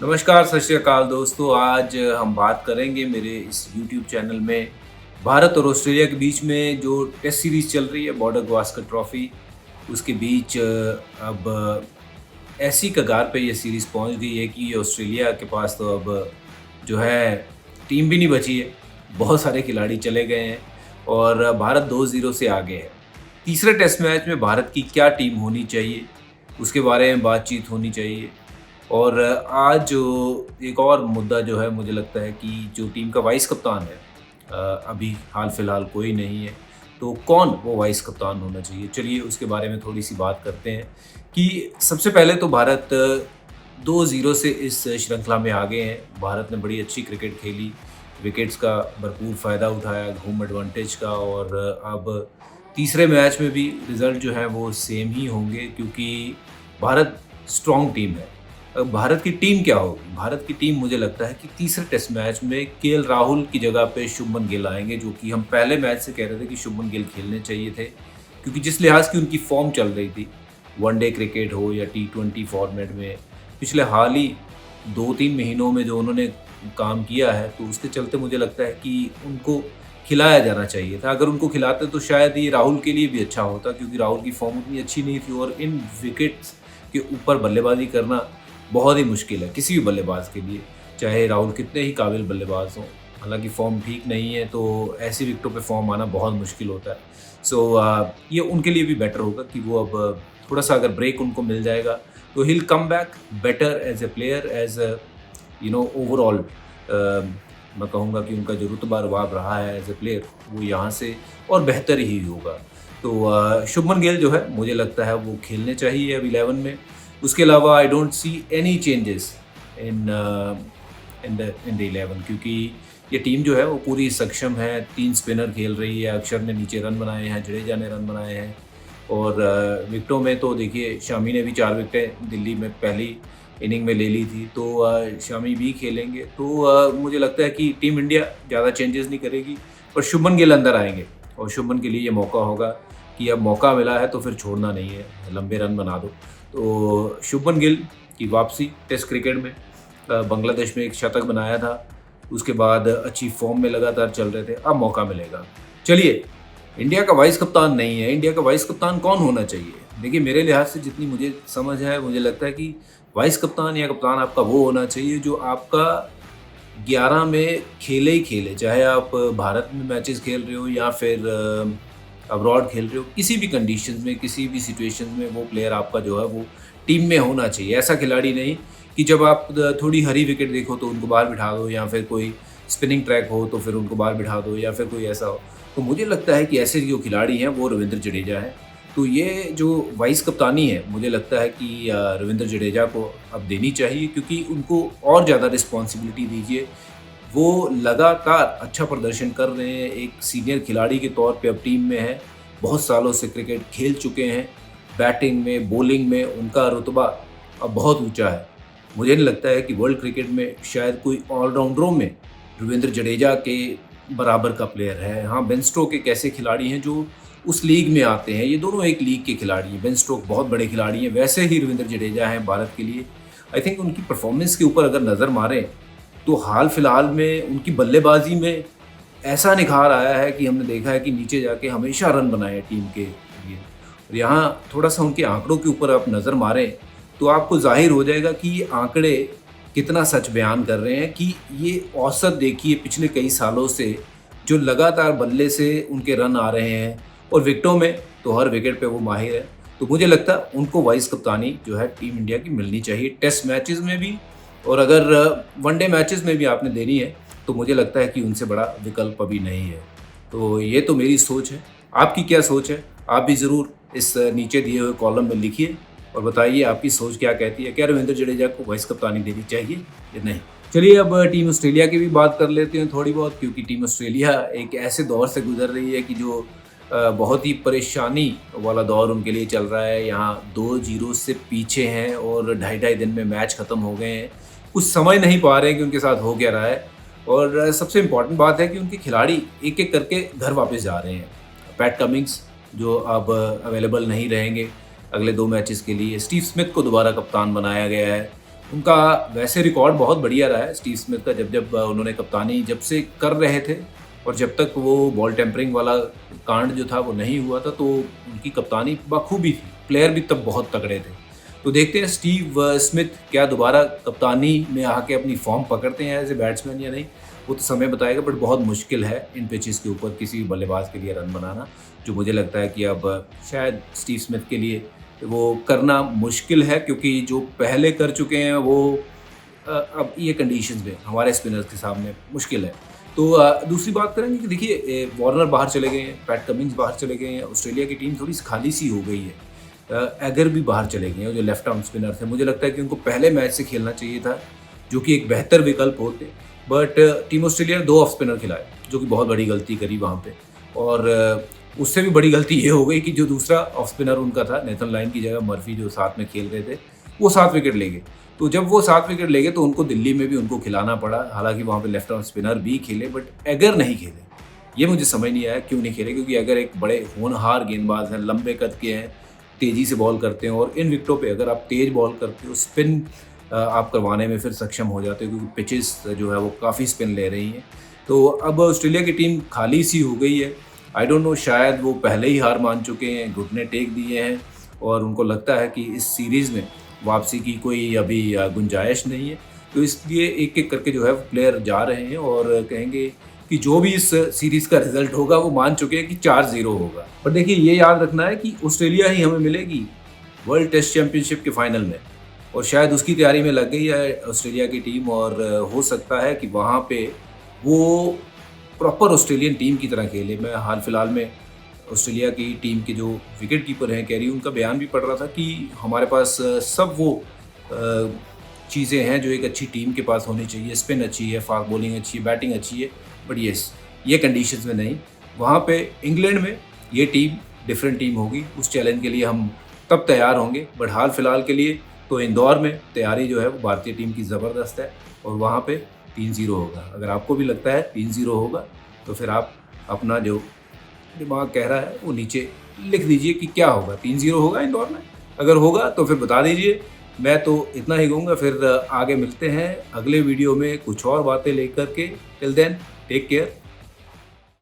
नमस्कार, सत श्री अकाल दोस्तों। आज हम बात करेंगे मेरे इस यूट्यूब चैनल में भारत और ऑस्ट्रेलिया के बीच में जो टेस्ट सीरीज़ चल रही है बॉर्डर गावस्कर ट्रॉफ़ी, उसके बीच अब ऐसी कगार पे ये सीरीज़ पहुंच गई है कि ऑस्ट्रेलिया के पास तो अब जो है टीम भी नहीं बची है। बहुत सारे खिलाड़ी चले गए हैं और भारत 2-0 से आगे है। तीसरे टेस्ट मैच में भारत की क्या टीम होनी चाहिए, उसके बारे में बातचीत होनी चाहिए। और आज जो एक और मुद्दा जो है, मुझे लगता है कि जो टीम का वाइस कप्तान है, अभी हाल फिलहाल कोई नहीं है, तो कौन वो वाइस कप्तान होना चाहिए। चलिए उसके बारे में थोड़ी सी बात करते हैं कि सबसे पहले तो भारत 2-0 से इस श्रृंखला में आगे हैं। भारत ने बड़ी अच्छी क्रिकेट खेली, विकेट्स का भरपूर फ़ायदा उठाया, होम एडवांटेज का। और अब तीसरे मैच में भी रिज़ल्ट जो है वो सेम ही होंगे, क्योंकि भारत स्ट्रॉन्ग टीम है। अब भारत की टीम क्या होगी? भारत की टीम मुझे लगता है कि तीसरे टेस्ट मैच में केएल राहुल की जगह पे शुभमन गिल आएँगे, जो कि हम पहले मैच से कह रहे थे कि शुभमन गिल खेलने चाहिए थे। क्योंकि जिस लिहाज की उनकी फ़ॉर्म चल रही थी, वनडे क्रिकेट हो या टी20 फॉर्मेट में, पिछले हाल ही 2-3 महीनों में जो उन्होंने काम किया है, तो उसके चलते मुझे लगता है कि उनको खिलाया जाना चाहिए था। अगर उनको खिलाते तो शायद ये राहुल के लिए भी अच्छा होता, क्योंकि राहुल की फ़ॉर्म उतनी अच्छी नहीं थी और इन विकेट्स के ऊपर बल्लेबाज़ी करना बहुत ही मुश्किल है किसी भी बल्लेबाज के लिए, चाहे राहुल कितने ही काबिल बल्लेबाज हों। हालाँकि फ़ॉर्म ठीक नहीं है, तो ऐसी विकेटों पे फ़ॉर्म आना बहुत मुश्किल होता है। ये उनके लिए भी बेटर होगा कि वो अब थोड़ा-सा अगर ब्रेक उनको मिल जाएगा, तो he will come back better as a player, as a overall. मैं कहूँगा कि उनका जो रुतबा-रवाब रहा है एज़ अ प्लेयर, वो यहाँ से और बेहतर ही होगा। तो शुभमन गिल जो है, मुझे लगता है वो खेलने चाहिए अब 11 में। उसके अलावा I don't see any changes in the 11, क्योंकि ये टीम जो है वो पूरी सक्षम है। 3 स्पिनर खेल रही है, अक्षर ने नीचे रन बनाए हैं, जडेजा ने रन बनाए हैं। और विकेटों में तो देखिए, शमी ने भी 4 विकेटें दिल्ली में पहली इनिंग में ले ली थी, तो शमी भी खेलेंगे। तो मुझे लगता है कि टीम इंडिया ज़्यादा चेंजेस नहीं करेगी, पर शुभमन गिल अंदर आएँगे और शुभमन के लिए ये मौका होगा कि अब मौका मिला है तो फिर छोड़ना नहीं है, लंबे रन बना दो। तो शुभमन गिल की वापसी टेस्ट क्रिकेट में, बांग्लादेश में एक शतक बनाया था, उसके बाद अच्छी फॉर्म में लगातार चल रहे थे, अब मौका मिलेगा। चलिए, इंडिया का वाइस कप्तान नहीं है, इंडिया का वाइस कप्तान कौन होना चाहिए? देखिए, मेरे लिहाज से जितनी मुझे समझ है, मुझे लगता है कि वाइस कप्तान या कप्तान आपका वो होना चाहिए जो आपका 11 में खेले ही खेले, चाहे आप भारत में मैचेस खेल रहे हो या फिर अब्रॉड खेल रहे हो, किसी भी कंडीशंस में, किसी भी सिचुएशंस में वो प्लेयर आपका जो है वो टीम में होना चाहिए। ऐसा खिलाड़ी नहीं कि जब आप थोड़ी हरी विकेट देखो तो उनको बाहर बिठा दो, या फिर कोई स्पिनिंग ट्रैक हो तो फिर उनको बाहर बिठा दो, या फिर कोई ऐसा हो। तो मुझे लगता है कि ऐसे जो खिलाड़ी हैं वो रविंद्र जडेजा हैं। तो ये जो वाइस कप्तानी है, मुझे लगता है कि रविंद्र जडेजा को अब देनी चाहिए, क्योंकि उनको और ज़्यादा रिस्पॉन्सिबिलिटी दीजिए। वो लगातार अच्छा प्रदर्शन कर रहे हैं, एक सीनियर खिलाड़ी के तौर पे अब टीम में हैं, बहुत सालों से क्रिकेट खेल चुके हैं, बैटिंग में, बॉलिंग में उनका रुतबा अब बहुत ऊँचा है। मुझे नहीं लगता है कि वर्ल्ड क्रिकेट में शायद कोई ऑलराउंडरों में रविंद्र जडेजा के बराबर का प्लेयर है। हाँ, बेन स्टोक एक ऐसे खिलाड़ी हैं जो उस लीग में आते हैं, ये दोनों एक लीग के खिलाड़ी हैं। बेन स्टोक बहुत बड़े खिलाड़ी हैं, वैसे ही रविंद्र जडेजा हैं भारत के लिए। आई थिंक उनकी परफॉर्मेंस के ऊपर अगर नज़र मारें, तो हाल फिलहाल में उनकी बल्लेबाजी में ऐसा निखार आया है कि हमने देखा है कि नीचे जाके हमेशा रन बनाए हैं टीम के लिए। और यहाँ थोड़ा-सा उनके आंकड़ों के ऊपर आप नज़र मारें, तो आपको ज़ाहिर हो जाएगा कि ये आंकड़े कितना सच बयान कर रहे हैं कि ये औसत देखिए पिछले कई सालों से, जो लगातार बल्ले से उनके रन आ रहे हैं, और विकेटों में तो हर विकेट पे वो माहिर है। तो मुझे लगता है उनको वाइस कप्तानी जो है टीम इंडिया की मिलनी चाहिए, टेस्ट मैचेज़ में भी। और अगर वनडे मैचेस में भी आपने देनी है, तो मुझे लगता है कि उनसे बड़ा विकल्प अभी नहीं है। तो ये तो मेरी सोच है। आपकी क्या सोच है? आप भी ज़रूर इस नीचे दिए हुए कॉलम में लिखिए और बताइए आपकी सोच क्या कहती है। क्या रविंद्र जडेजा को वाइस कप्तानी देनी चाहिए या नहीं? चलिए, अब टीम ऑस्ट्रेलिया की भी बात कर लेते हैं थोड़ी बहुत, क्योंकि टीम ऑस्ट्रेलिया एक ऐसे दौर से गुज़र रही है कि जो बहुत ही परेशानी वाला दौर उनके लिए चल रहा है। यहाँ 2-0 से पीछे हैं और ढाई-ढाई दिन में मैच ख़त्म हो गए हैं। कुछ समझ नहीं पा रहे हैं कि उनके साथ हो क्या रहा है। और सबसे इम्पोर्टेंट बात है कि उनके खिलाड़ी एक-एक करके घर वापस जा रहे हैं। पैट कमिंस जो अब अवेलेबल नहीं रहेंगे अगले 2 मैचेस के लिए। स्टीव स्मिथ को दोबारा कप्तान बनाया गया है। उनका वैसे रिकॉर्ड बहुत बढ़िया रहा है स्टीव स्मिथ का, जब जब उन्होंने कप्तानी जब से कर रहे थे और जब तक वो बॉल टेम्परिंग वाला कांड जो था वो नहीं हुआ था, तो उनकी कप्तानी बखूबी थी। प्लेयर भी तब बहुत तगड़े थे। तो देखते हैं स्टीव स्मिथ क्या दोबारा कप्तानी में आके अपनी फॉर्म पकड़ते हैं एज ए बैट्समैन या नहीं, वो तो समय बताएगा। बट बहुत मुश्किल है इन पिचेस के ऊपर किसी भी बल्लेबाज के लिए रन बनाना, जो मुझे लगता है कि अब शायद स्टीव स्मिथ के लिए वो करना मुश्किल है, क्योंकि जो पहले कर चुके हैं वो अब ये कंडीशंस में हमारे स्पिनर्स के सामने मुश्किल है। तो दूसरी बात करेंगे कि देखिए वार्नर बाहर चले गए हैं, पैट कमिंस बाहर चले गए हैं, ऑस्ट्रेलिया की टीम थोड़ी खाली सी हो गई है। एगर भी बाहर चले गए हैं, जो लेफ्ट आर्म स्पिनर थे, मुझे लगता है कि उनको पहले मैच से खेलना चाहिए था, जो कि एक बेहतर विकल्प होते। बट टीम ऑस्ट्रेलिया ने 2 ऑफ स्पिनर खिलाए, जो कि बहुत बड़ी गलती करी वहाँ पे। और उससे भी बड़ी गलती ये हो गई कि जो दूसरा ऑफ स्पिनर उनका था नेथन लाइन की जगह मर्फी, जो साथ में खेल रहे थे, वो 7 विकेट ले गए। तो जब वो 7 विकेट ले गए तो उनको दिल्ली में भी उनको खिलाना पड़ा। हालांकि वहाँ पे लेफ्ट आर्म स्पिनर भी खेले, बट एगर नहीं खेले। ये मुझे समझ नहीं आया क्यों नहीं खेले, क्योंकि अगर एक बड़े होनहार गेंदबाज हैं, लंबे कद के हैं, तेज़ी से बॉल करते हैं, और इन विकेटों पे अगर आप तेज़ बॉल करते हो, स्पिन आप करवाने में फिर सक्षम हो जाते हो, क्योंकि पिचेस जो है वो काफ़ी स्पिन ले रही हैं। तो अब ऑस्ट्रेलिया की टीम खाली सी हो गई है। आई डोंट नो, शायद वो पहले ही हार मान चुके हैं, घुटने टेक दिए हैं, और उनको लगता है कि इस सीरीज़ में वापसी की कोई अभी गुंजाइश नहीं है। तो इसलिए एक एक करके जो है प्लेयर जा रहे हैं और कहेंगे कि जो भी इस सीरीज़ का रिजल्ट होगा वो मान चुके हैं कि 4-0 होगा। पर देखिए ये याद रखना है कि ऑस्ट्रेलिया ही हमें मिलेगी वर्ल्ड टेस्ट चैंपियनशिप के फाइनल में, और शायद उसकी तैयारी में लग गई है ऑस्ट्रेलिया की टीम। और हो सकता है कि वहाँ पे वो प्रॉपर ऑस्ट्रेलियन टीम की तरह खेले। मैं हाल फिलहाल में ऑस्ट्रेलिया की टीम के जो विकेट कीपर हैं कैरी, उनका बयान भी पढ़ रहा था कि हमारे पास सब वो चीज़ें हैं जो एक अच्छी टीम के पास होनी चाहिए। स्पिन अच्छी है, फास्ट बॉलिंग अच्छी है, बैटिंग अच्छी है, बट ये कंडीशंस में नहीं। वहाँ पे इंग्लैंड में ये टीम डिफरेंट टीम होगी, उस चैलेंज के लिए हम तब तैयार होंगे। बट हाल फिलहाल के लिए तो इंदौर में तैयारी जो है वो भारतीय टीम की ज़बरदस्त है, और वहाँ पे 3-0 होगा। अगर आपको भी लगता है 3-0 होगा, तो फिर आप अपना जो दिमाग कह रहा है वो नीचे लिख दीजिए कि क्या होगा। 3-0 होगा इंदौर में? अगर होगा तो फिर बता दीजिए। मैं तो इतना ही कहूँगा, फिर आगे मिलते हैं अगले वीडियो में कुछ और बातें लेकर के। Till then take care.